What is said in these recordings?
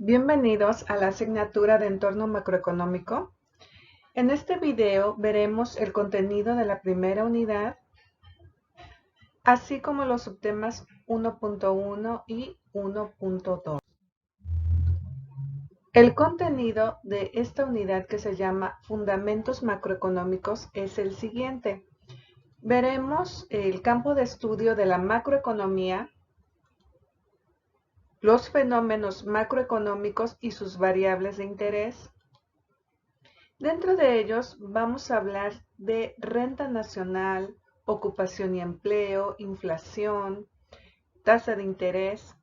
Bienvenidos a la asignatura de Entorno Macroeconómico. En este video veremos el contenido de la primera unidad, así como los subtemas 1.1 y 1.2. El contenido de esta unidad, que se llama Fundamentos Macroeconómicos, es el siguiente. Veremos el campo de estudio de la macroeconomía, los fenómenos macroeconómicos y sus variables de interés. Dentro de ellos vamos a hablar de renta nacional, ocupación y empleo, inflación, tasa de interés,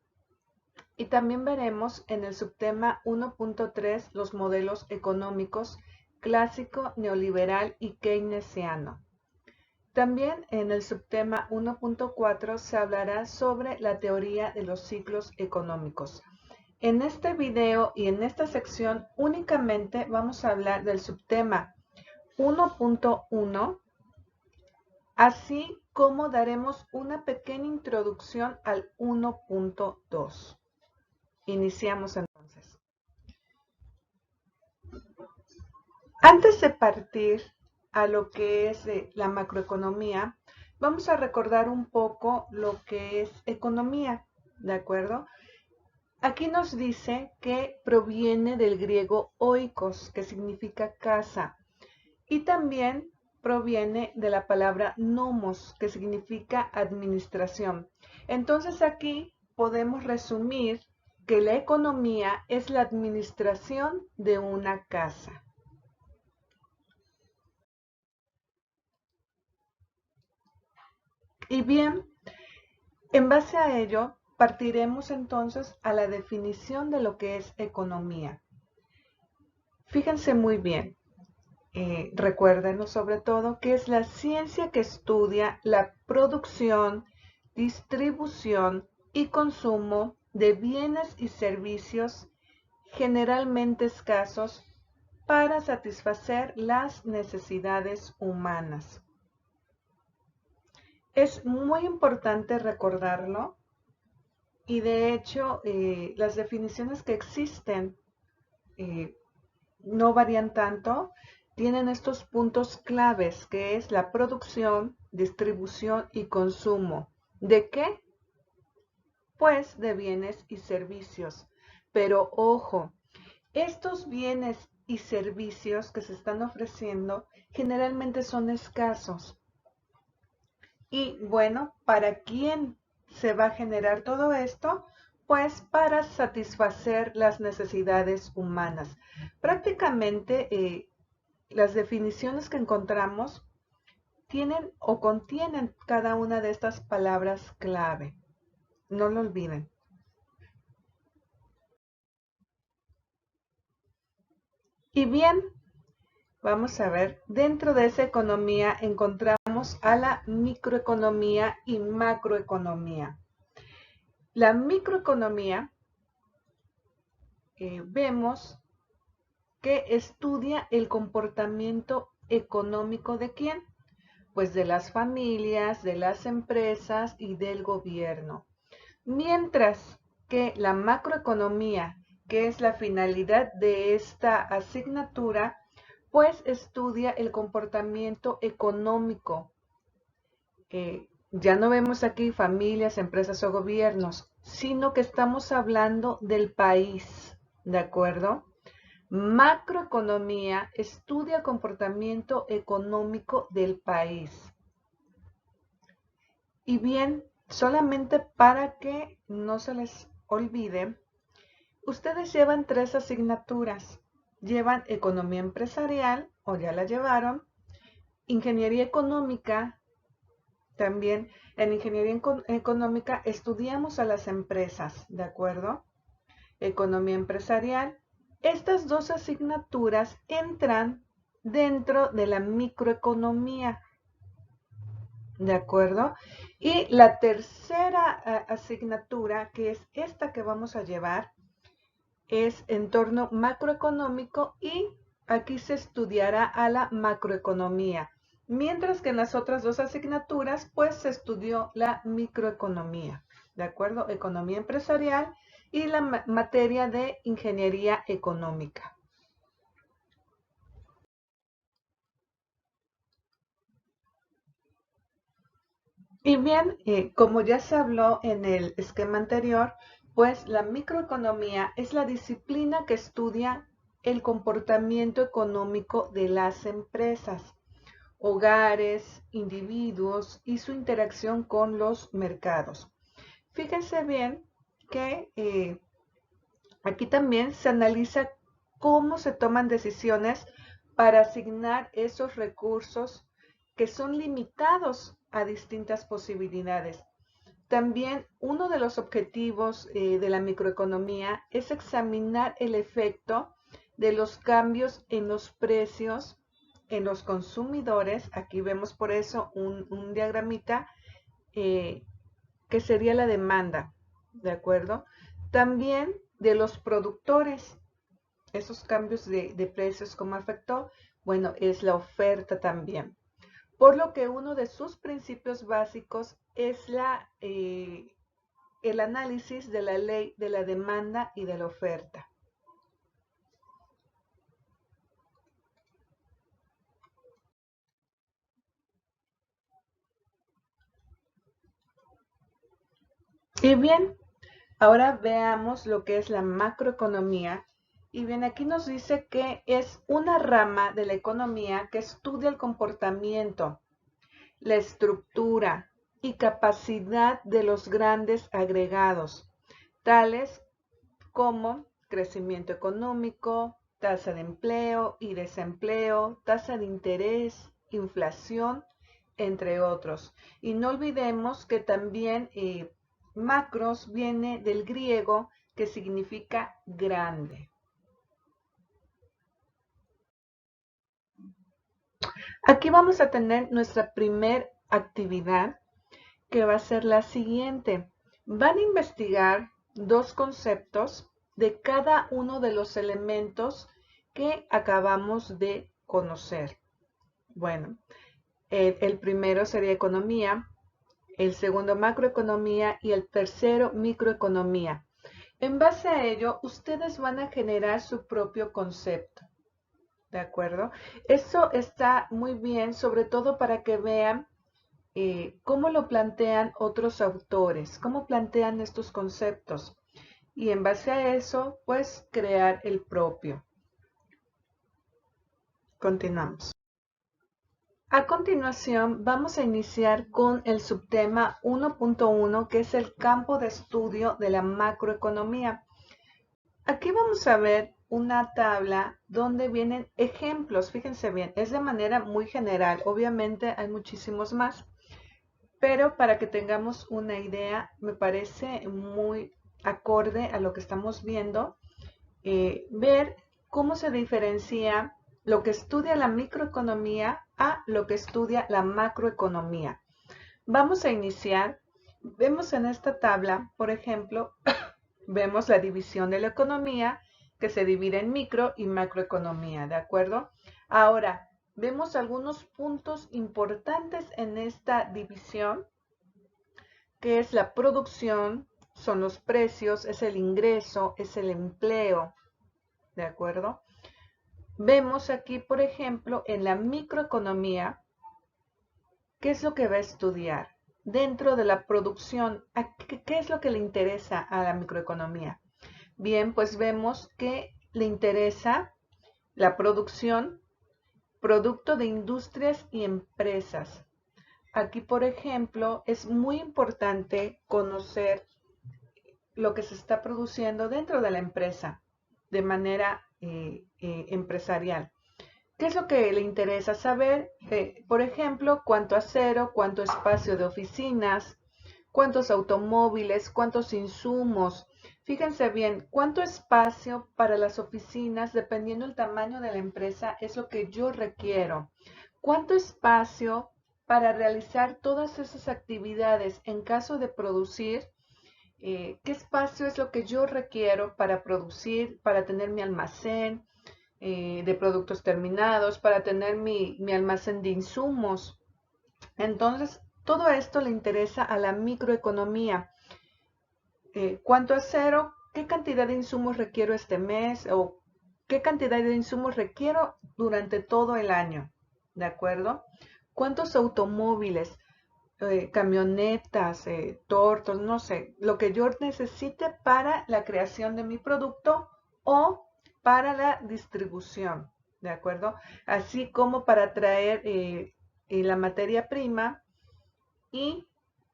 y también veremos en el subtema 1.3 los modelos económicos clásico, neoliberal y keynesiano. También en el subtema 1.4 se hablará sobre la teoría de los ciclos económicos. En este video y en esta sección únicamente vamos a hablar del subtema 1.1, así como daremos una pequeña introducción al 1.2. Iniciamos entonces. Antes de partir a lo que es la macroeconomía, vamos a recordar un poco lo que es economía, ¿de acuerdo? Aquí nos dice que proviene del griego oikos, que significa casa, y también proviene de la palabra nomos, que significa administración. Entonces aquí podemos resumir que la economía es la administración de una casa. Y bien, en base a ello, partiremos entonces a la definición de lo que es economía. Fíjense muy bien. Recuérdenos sobre todo que es la ciencia que estudia la producción, distribución y consumo de bienes y servicios generalmente escasos para satisfacer las necesidades humanas. Es muy importante recordarlo y de hecho las definiciones que existen no varían tanto. Tienen estos puntos claves, que es la producción, distribución y consumo. ¿De qué? Pues de bienes y servicios. Pero ojo, estos bienes y servicios que se están ofreciendo generalmente son escasos. Y bueno, ¿para quién se va a generar todo esto? Pues para satisfacer las necesidades humanas. Prácticamente las definiciones que encontramos tienen o contienen cada una de estas palabras clave. No lo olviden. Y bien, vamos a ver, dentro de esa economía encontramos a la microeconomía y macroeconomía. La microeconomía vemos que estudia el comportamiento económico ¿de quién? Pues de las familias, de las empresas y del gobierno. Mientras que la macroeconomía, que es la finalidad de esta asignatura, pues estudia el comportamiento económico. Ya no vemos aquí familias, empresas o gobiernos, sino que estamos hablando del país, ¿de acuerdo? Macroeconomía estudia el comportamiento económico del país. Y bien, solamente para que no se les olvide, ustedes llevan 3 asignaturas. Llevan economía empresarial, o ya la llevaron, ingeniería económica. También en ingeniería económica estudiamos a las empresas, ¿de acuerdo? Economía empresarial. Estas 2 asignaturas entran dentro de la microeconomía, ¿de acuerdo? Y la tercera asignatura, que es esta que vamos a llevar, es entorno macroeconómico, y aquí se estudiará a la macroeconomía. Mientras que en las otras 2 asignaturas, pues se estudió la microeconomía, ¿de acuerdo? Economía empresarial y la materia de ingeniería económica. Y bien, como ya se habló en el esquema anterior, pues la microeconomía es la disciplina que estudia el comportamiento económico de las empresas, hogares, individuos y su interacción con los mercados. Fíjense bien que aquí también se analiza cómo se toman decisiones para asignar esos recursos que son limitados a distintas posibilidades. También uno de los objetivos de la microeconomía es examinar el efecto de los cambios en los precios en los consumidores. Aquí vemos por eso un diagramita eh, que sería la demanda, ¿de acuerdo? También de los productores, esos cambios de precios, ¿cómo afectó? Bueno, es la oferta también. Por lo que uno de sus principios básicos es el análisis de la ley de la demanda y de la oferta. Y bien, ahora veamos lo que es la macroeconomía. Y bien, aquí nos dice que es una rama de la economía que estudia el comportamiento, la estructura y capacidad de los grandes agregados, tales como crecimiento económico, tasa de empleo y desempleo, tasa de interés, inflación, entre otros. Y no olvidemos que también macros viene del griego que significa grande. Aquí vamos a tener nuestra primer actividad que va a ser la siguiente. Van a investigar dos conceptos de cada uno de los elementos que acabamos de conocer. Bueno, el primero sería economía, el segundo macroeconomía y el tercero microeconomía. En base a ello, ustedes van a generar su propio concepto. ¿De acuerdo? Eso está muy bien, sobre todo para que vean cómo lo plantean otros autores, cómo plantean estos conceptos. Y en base a eso, pues crear el propio. Continuamos. A continuación, vamos a iniciar con el subtema 1.1, que es el campo de estudio de la macroeconomía. Aquí vamos a ver una tabla donde vienen ejemplos. Fíjense bien, es de manera muy general. Obviamente hay muchísimos más, pero para que tengamos una idea, me parece muy acorde a lo que estamos viendo, ver cómo se diferencia lo que estudia la microeconomía a lo que estudia la macroeconomía. Vamos a iniciar. Vemos en esta tabla, por ejemplo, vemos la división de la economía que se divide en micro y macroeconomía, ¿de acuerdo? Ahora, vemos algunos puntos importantes en esta división, que es la producción, son los precios, es el ingreso, es el empleo, ¿de acuerdo? Vemos aquí, por ejemplo, en la microeconomía, ¿qué es lo que va a estudiar? Dentro de la producción, ¿qué es lo que le interesa a la microeconomía? Bien, pues vemos que le interesa la producción, producto de industrias y empresas. Aquí, por ejemplo, es muy importante conocer lo que se está produciendo dentro de la empresa de manera empresarial. ¿Qué es lo que le interesa saber? Por ejemplo, cuánto acero, cuánto espacio de oficinas, cuántos automóviles, cuántos insumos. Fíjense bien, cuánto espacio para las oficinas, dependiendo del tamaño de la empresa, es lo que yo requiero. Cuánto espacio para realizar todas esas actividades en caso de producir. ¿Qué espacio es lo que yo requiero para producir, para tener mi almacén de productos terminados, para tener mi almacén de insumos? Entonces, todo esto le interesa a la microeconomía. ¿Cuánto acero? ¿qué cantidad de insumos requiero este mes? ¿O qué cantidad de insumos requiero durante todo el año? ¿De acuerdo? ¿Cuántos automóviles, camionetas, tortos, no sé, lo que yo necesite para la creación de mi producto o para la distribución? ¿De acuerdo? Así como para traer la materia prima y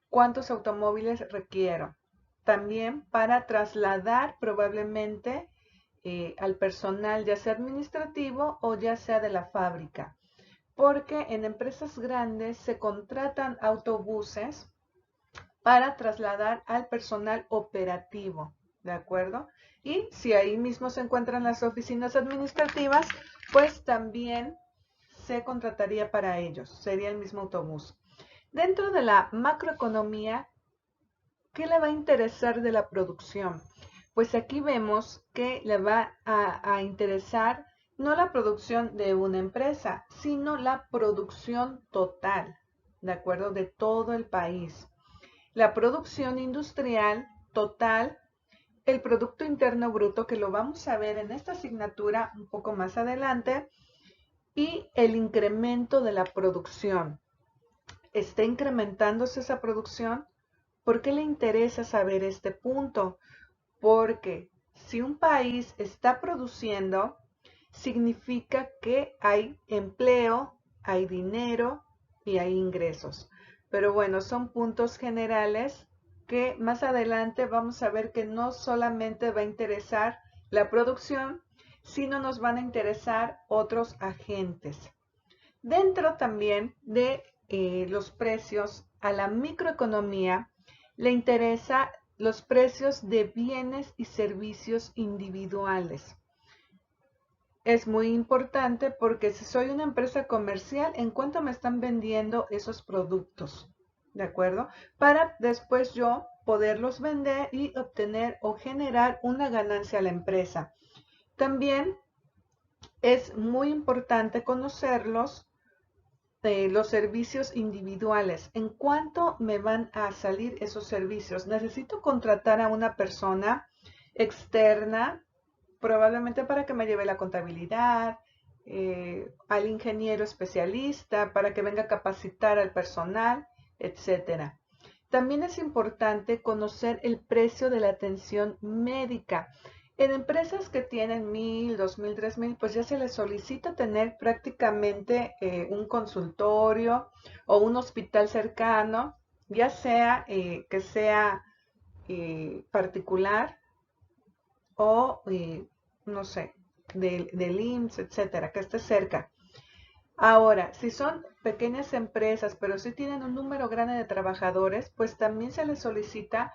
cuántos automóviles requiero. También para trasladar probablemente al personal, ya sea administrativo o ya sea de la fábrica. Porque en empresas grandes se contratan autobuses para trasladar al personal operativo, ¿de acuerdo? Y si ahí mismo se encuentran las oficinas administrativas, pues también se contrataría para ellos, sería el mismo autobús. Dentro de la macroeconomía, ¿qué le va a interesar de la producción? Pues aquí vemos que le va a interesar no la producción de una empresa, sino la producción total, ¿de acuerdo? De todo el país. La producción industrial total, el Producto Interno Bruto, que lo vamos a ver en esta asignatura un poco más adelante, y el incremento de la producción. ¿Está incrementándose esa producción? ¿Por qué le interesa saber este punto? Porque si un país está produciendo, significa que hay empleo, hay dinero y hay ingresos. Pero bueno, son puntos generales que más adelante vamos a ver que no solamente va a interesar la producción, sino nos van a interesar otros agentes. Dentro también de los precios a la microeconomía le interesa los precios de bienes y servicios individuales. Es muy importante porque si soy una empresa comercial, ¿en cuánto me están vendiendo esos productos? ¿De acuerdo? Para después yo poderlos vender y obtener o generar una ganancia a la empresa. También es muy importante conocerlos los servicios individuales. ¿En cuánto me van a salir esos servicios? Necesito contratar a una persona externa, probablemente para que me lleve la contabilidad, al ingeniero especialista, para que venga a capacitar al personal, etcétera. También es importante conocer el precio de la atención médica. En empresas que tienen 1000, 2000, 3000, pues ya se les solicita tener prácticamente un consultorio o un hospital cercano, ya sea que sea particular o, no sé, del IMSS, etcétera, que esté cerca. Ahora, si son pequeñas empresas, pero sí tienen un número grande de trabajadores, pues también se les solicita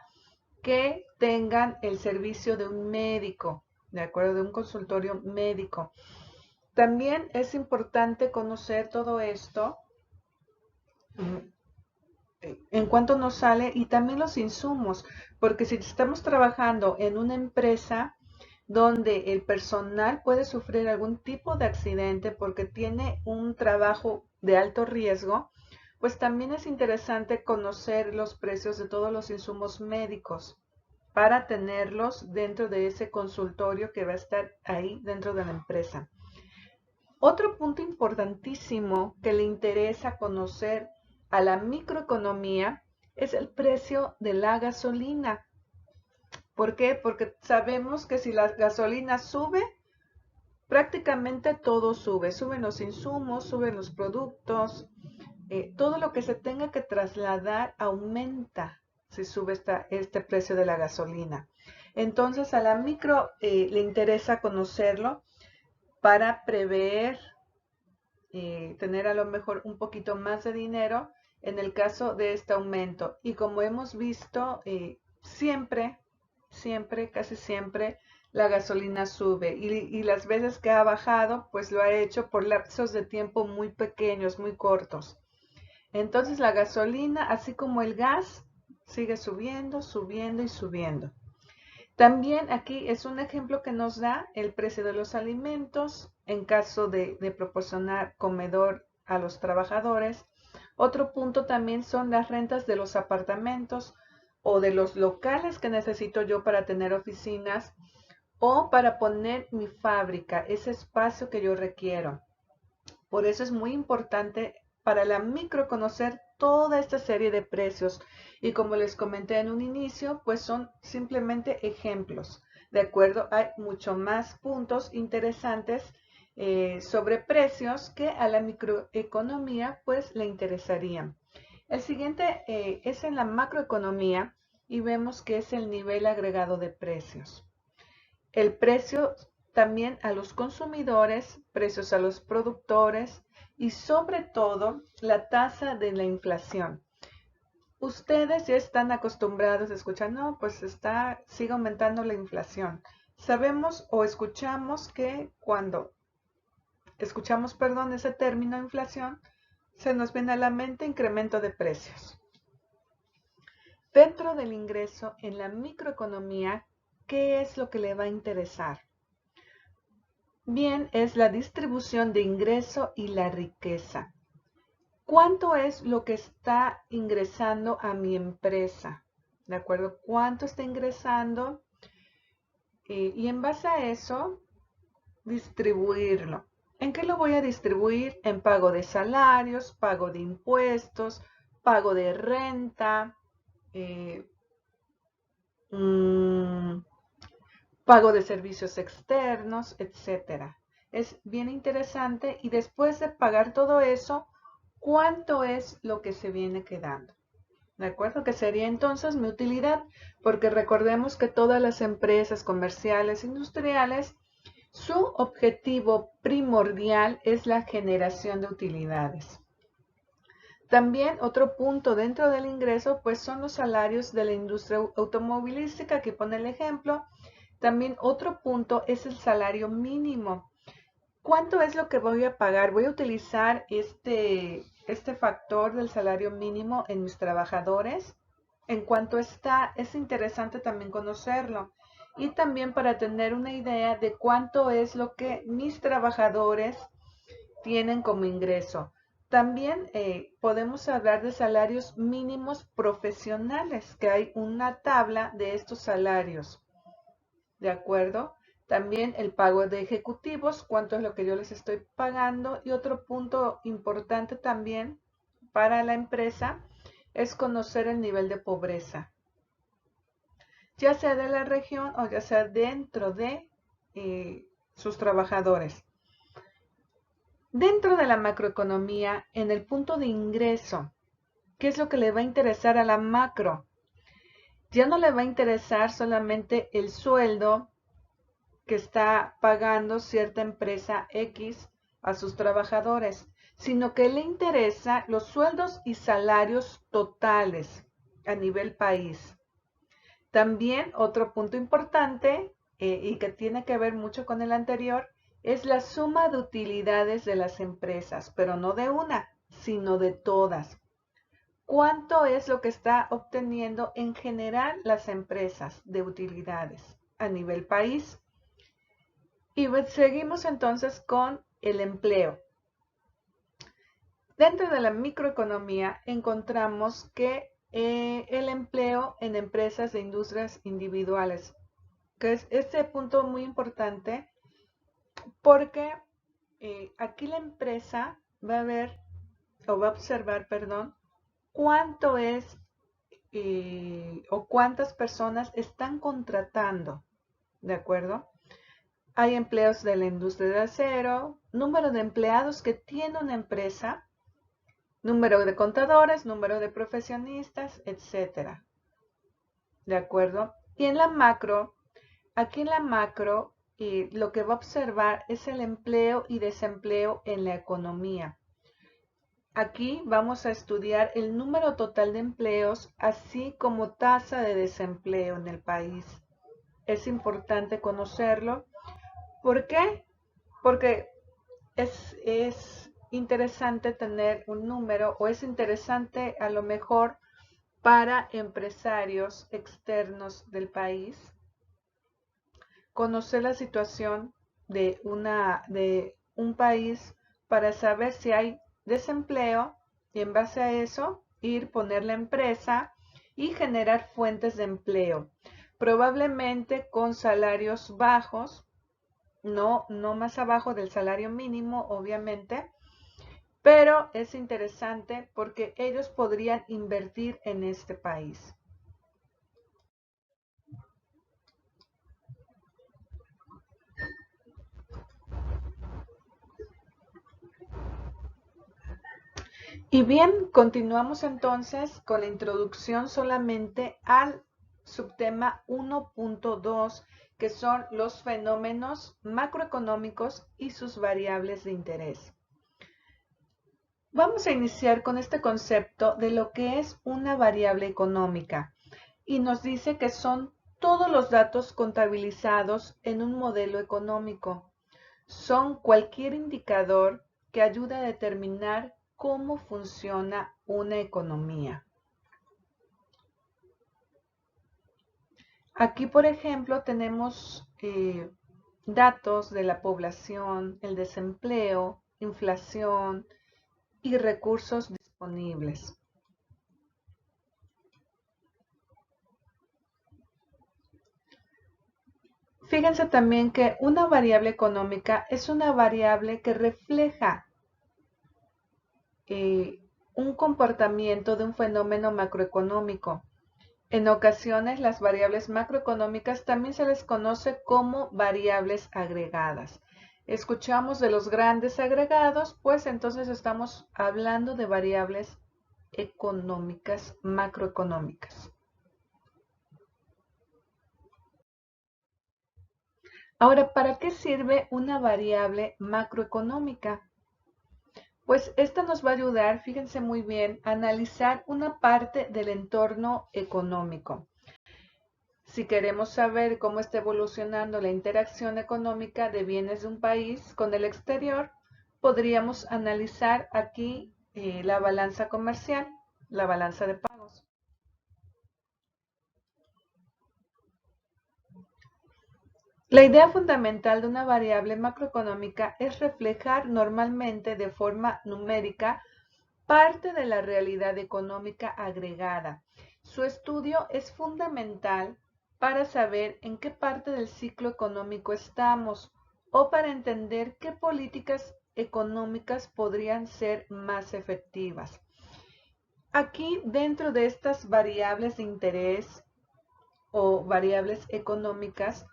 que tengan el servicio de un médico, ¿de acuerdo? De un consultorio médico. También es importante conocer todo esto, en cuánto nos sale y también los insumos, porque si estamos trabajando en una empresa donde el personal puede sufrir algún tipo de accidente porque tiene un trabajo de alto riesgo, pues también es interesante conocer los precios de todos los insumos médicos para tenerlos dentro de ese consultorio que va a estar ahí dentro de la empresa. Otro punto importantísimo que le interesa conocer a la microeconomía es el precio de la gasolina. ¿Por qué? Porque sabemos que si la gasolina sube, prácticamente todo sube. Suben los insumos, suben los productos, todo lo que se tenga que trasladar aumenta si sube este precio de la gasolina. Entonces a la micro le interesa conocerlo para prever, tener a lo mejor un poquito más de dinero en el caso de este aumento. Y como hemos visto, casi siempre, la gasolina sube y las veces que ha bajado, pues lo ha hecho por lapsos de tiempo muy pequeños, muy cortos. Entonces la gasolina, así como el gas, sigue subiendo, subiendo y subiendo. También aquí es un ejemplo que nos da el precio de los alimentos en caso de proporcionar comedor a los trabajadores. Otro punto también son las rentas de los apartamentos. o de los locales que necesito yo para tener oficinas o para poner mi fábrica, ese espacio que yo requiero. Por eso es muy importante para la micro conocer toda esta serie de precios y como les comenté en un inicio, pues son simplemente ejemplos. ¿De acuerdo? Hay mucho más puntos interesantes sobre precios que a la microeconomía pues le interesarían. El siguiente es en la macroeconomía y vemos que es el nivel agregado de precios. El precio también a los consumidores, precios a los productores y sobre todo la tasa de la inflación. Ustedes ya están acostumbrados a escuchar, no, pues sigue aumentando la inflación. Sabemos o escuchamos que cuando escuchamos, perdón, ese término inflación, se nos viene a la mente incremento de precios. Dentro del ingreso en la microeconomía, ¿qué es lo que le va a interesar? Bien, es la distribución de ingreso y la riqueza. ¿Cuánto es lo que está ingresando a mi empresa? ¿De acuerdo? ¿Cuánto está ingresando? Y en base a eso, distribuirlo. ¿En qué lo voy a distribuir? En pago de salarios, pago de impuestos, pago de renta, eh, mmm, pago de servicios externos, etcétera. Es bien interesante y después de pagar todo eso, ¿cuánto es lo que se viene quedando? ¿De acuerdo? Que sería entonces mi utilidad, porque recordemos que todas las empresas comerciales, industriales, su objetivo primordial es la generación de utilidades. También otro punto dentro del ingreso, pues son los salarios de la industria automovilística, aquí pone el ejemplo. También otro punto es el salario mínimo. ¿Cuánto es lo que voy a pagar? Voy a utilizar este factor del salario mínimo en mis trabajadores. En cuanto está, es interesante también conocerlo. Y también para tener una idea de cuánto es lo que mis trabajadores tienen como ingreso. También podemos hablar de salarios mínimos profesionales, que hay una tabla de estos salarios. ¿De acuerdo? También el pago de ejecutivos, cuánto es lo que yo les estoy pagando. Y otro punto importante también para la empresa es conocer el nivel de pobreza, ya sea de la región o ya sea dentro de sus trabajadores. Dentro de la macroeconomía, en el punto de ingreso, ¿qué es lo que le va a interesar a la macro? Ya no le va a interesar solamente el sueldo que está pagando cierta empresa X a sus trabajadores, sino que le interesa los sueldos y salarios totales a nivel país. También otro punto importante y que tiene que ver mucho con el anterior es la suma de utilidades de las empresas, pero no de una, sino de todas. ¿Cuánto es lo que está obteniendo en general las empresas de utilidades a nivel país? Y seguimos entonces con el empleo. Dentro de la microeconomía encontramos que el empleo en empresas de industrias individuales, que es este punto muy importante porque aquí la empresa va a ver o va a observar, perdón, cuánto es o cuántas personas están contratando, ¿de acuerdo? Hay empleos de la industria del acero, número de empleados que tiene una empresa, número de contadores, número de profesionistas, etcétera. ¿De acuerdo? Y en la macro, aquí en la macro, lo que va a observar es el empleo y desempleo en la economía. Aquí vamos a estudiar el número total de empleos, así como tasa de desempleo en el país. Es importante conocerlo. ¿Por qué? Porque es interesante tener un número o es interesante a lo mejor para empresarios externos del país conocer la situación de un país para saber si hay desempleo y en base a eso poner la empresa y generar fuentes de empleo, probablemente con salarios bajos, no más abajo del salario mínimo, obviamente, pero es interesante porque ellos podrían invertir en este país. Y bien, continuamos entonces con la introducción solamente al subtema 1.2, que son los fenómenos macroeconómicos y sus variables de interés. Vamos a iniciar con este concepto de lo que es una variable económica y nos dice que son todos los datos contabilizados en un modelo económico. Son cualquier indicador que ayuda a determinar cómo funciona una economía. Aquí, por ejemplo, tenemos datos de la población, el desempleo, inflación y recursos disponibles. Fíjense también que una variable económica es una variable que refleja un comportamiento de un fenómeno macroeconómico. En ocasiones, las variables macroeconómicas también se les conoce como variables agregadas. Escuchamos de los grandes agregados, pues entonces estamos hablando de variables económicas, macroeconómicas. Ahora, ¿para qué sirve una variable macroeconómica? Pues esta nos va a ayudar, fíjense muy bien, a analizar una parte del entorno económico. Si queremos saber cómo está evolucionando la interacción económica de bienes de un país con el exterior, podríamos analizar aquí la balanza comercial, la balanza de pagos. La idea fundamental de una variable macroeconómica es reflejar normalmente de forma numérica parte de la realidad económica agregada. Su estudio es fundamental para saber en qué parte del ciclo económico estamos o para entender qué políticas económicas podrían ser más efectivas. Aquí, dentro de estas variables de interés o variables económicas,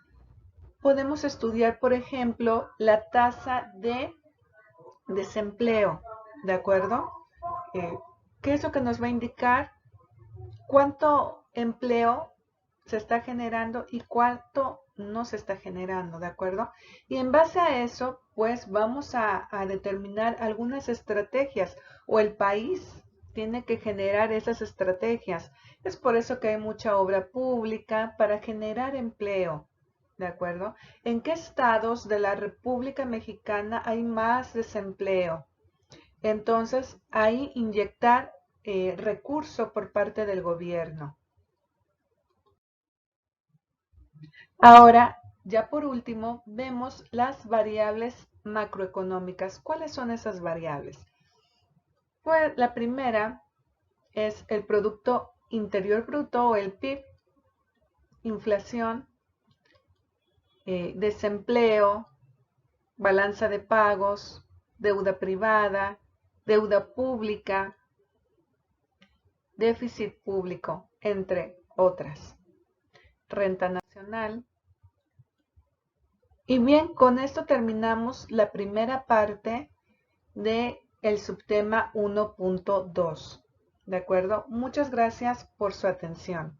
podemos estudiar, por ejemplo, la tasa de desempleo, ¿de acuerdo? ¿Qué es lo que nos va a indicar cuánto empleo se está generando y cuánto no se está generando, ¿de acuerdo? Y en base a eso, pues vamos a determinar algunas estrategias o el país tiene que generar esas estrategias. Es por eso que hay mucha obra pública para generar empleo, ¿de acuerdo? ¿En qué estados de la República Mexicana hay más desempleo? Entonces, ahí inyectar recurso por parte del gobierno. Ahora, ya por último, vemos las variables macroeconómicas. ¿Cuáles son esas variables? Pues la primera es el Producto Interior Bruto o el PIB, inflación, desempleo, balanza de pagos, deuda privada, deuda pública, déficit público, entre otras. Renta nacional. Y bien, con esto terminamos la primera parte del subtema 1.2. ¿De acuerdo? Muchas gracias por su atención.